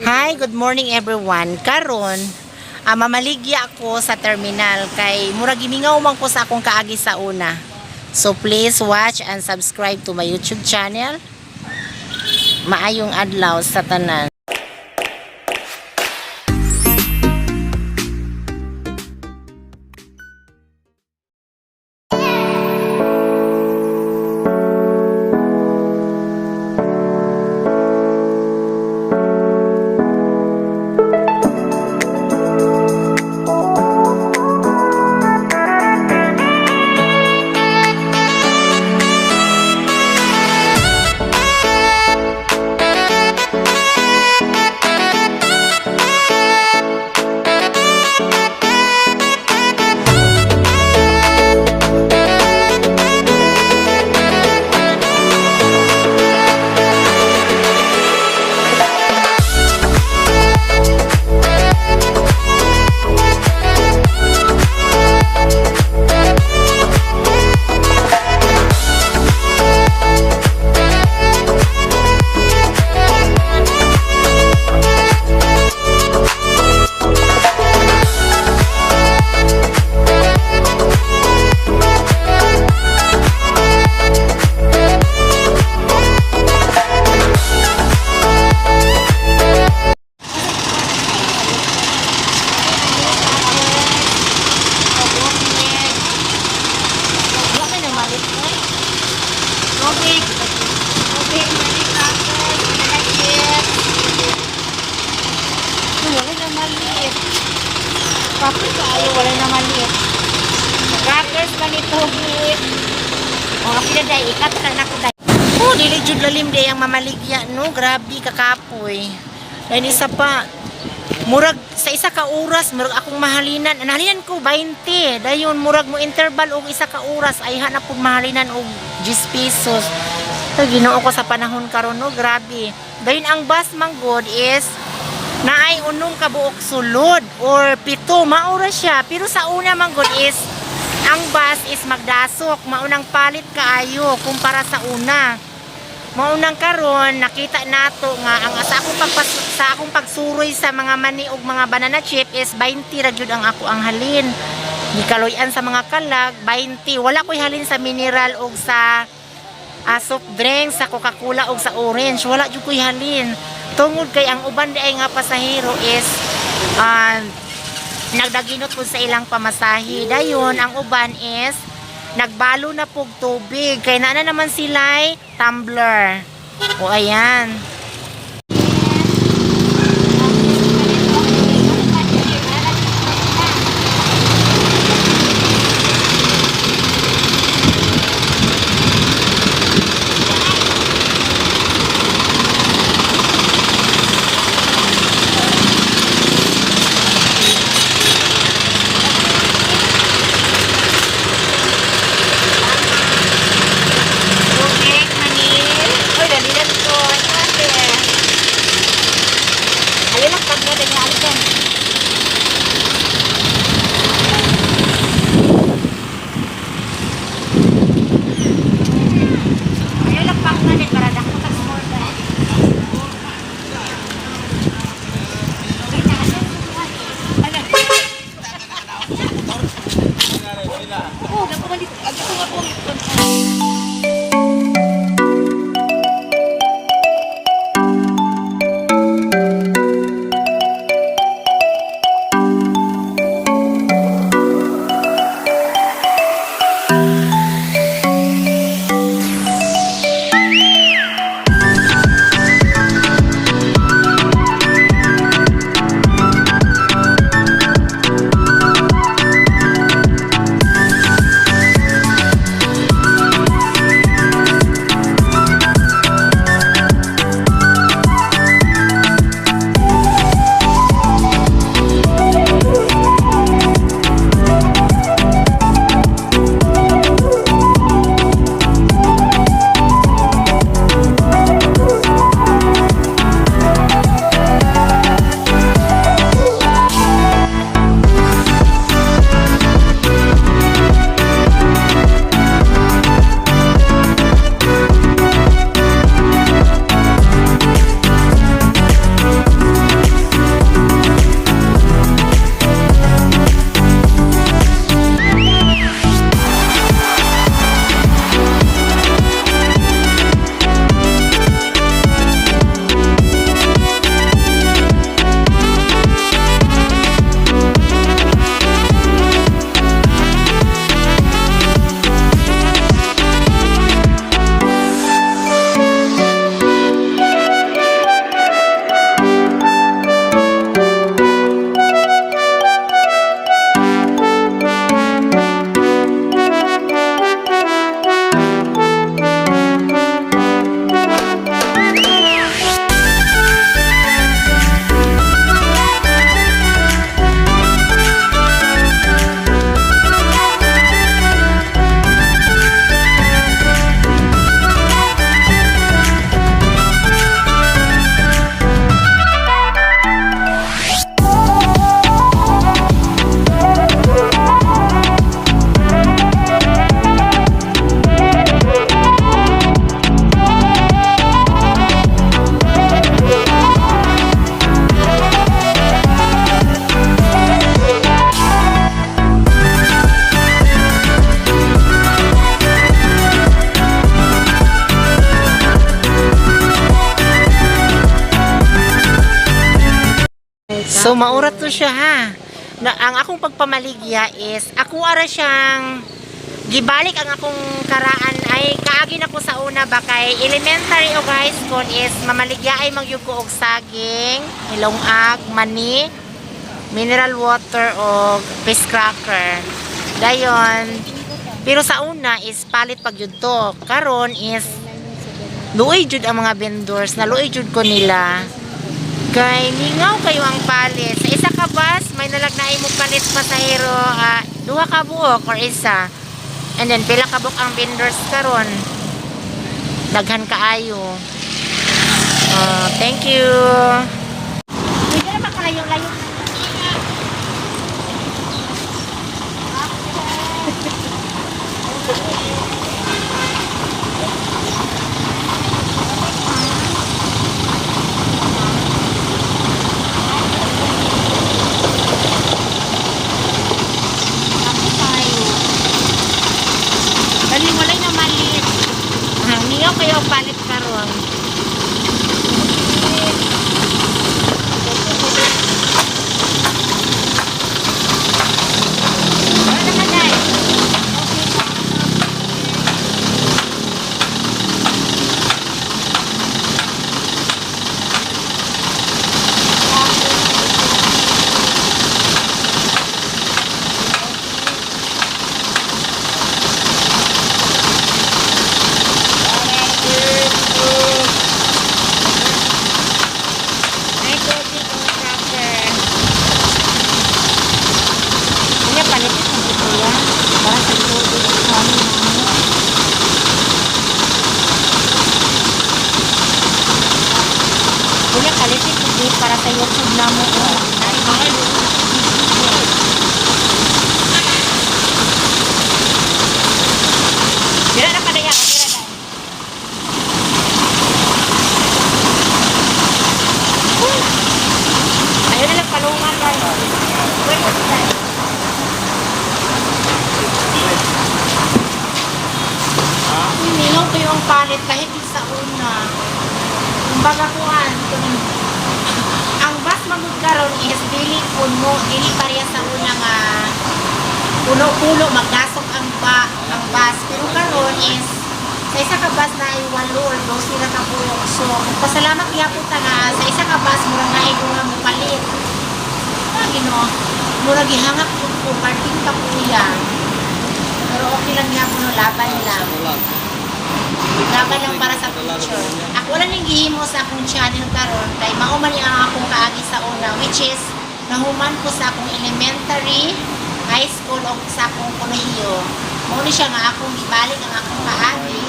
Hi, good morning everyone. Karon, mamaligya ako sa terminal kay murag gimingaw man ko sa akong kaagi sa una. So please watch and subscribe to my YouTube channel. Maayong adlaw sa tanan. Kapit kayo, wala na maliit. Crackers ba nito? O, ako na day, ikat ka na ko day. Oh, dili jud lalim day ang mamaligya, no? Grabe, kakapoy. Dahil isa pa, murag, sa isa ka oras, murag akong mahalinan. Analinan ko, 20. Dayon, murag mo interval o isa ka oras, ay hanap po mahalinan o 10 pesos. So, ginoo ko sa panahon karon, no? Grabe. Dayon, ang bus manggod is naay unong kabuok sulod or pito maura siya, pero sa una man good is ang bus is magdasok, maunang palit kaayo kumpara sa una. Maunang karon nakita nato nga ang sa akong pagsuroy sa mga mani ug mga banana chip is 20 ra gyud ang ako ang halin. Gikaloyan sa mga kalag 20, wala ko'y halin sa mineral ug sa soft drinks, sa Coca-Cola ug sa orange, wala jud ko'y halin. Tungod kay ang uban di ay nga pasahero is nagdaginot po sa ilang pamasahe. Dayon ang uban is nagbalo na pog tubig kay naa naman sila'y tumbler. O ayan. So maurat to siya ha. Na, ang akong pagpamaligya is ako ara siyang gibalik ang akong karaan ay kaagi na ko sa una ba kay elementary o high school is mamaligya ay magyud ko og saging, ilongag, mani, mineral water o fish cracker. Dayon. Pero sa una is palit pag yun to. Karon is luoy jud ang mga vendors na luoy jud ko nila. Kay ningaw kayo ang palit. Sa isa ka bus, may nalagnaay mo palit pasahero, duha ka buok or isa. And then pila ka buok ang vendors karon. Daghan kaayo. Thank you. Hindi na makalayo-layo. Walay na maliit. Niyo kayo palit karon. Wala naman ay. Kuya, kalitin ko di para sa YouTube na mo. Dira na kadaya. Dira na. Ayun na lang palungan na. Wait, nilaw ko yung palit kahit sa una. Kumbaga kuhan, ang bus magkaroon is dili puno, dili pareha sa una nga puno-puno magdasok ang bus. Pero karon is sa isa ka bus na ay 8 or 12 na kabuok. So, pasalamat kaya po nga sa isa ka bus mura nga ay nga mo palit. Gino, mura gihangak po parking pa po yan. Pero okay lang niya po, laban lang. Laban lang para sa future. Ako wala nang gihimo sa akong channel karon kay mao man ang akong kaagi sa una, which is nahuman ko sa akong elementary, high school o sa akong kolehiyo. Mao ni siya nga akong ibalik ang akong kaagi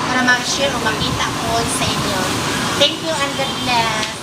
para ma-share o makita ko sa inyo. Thank you and God bless.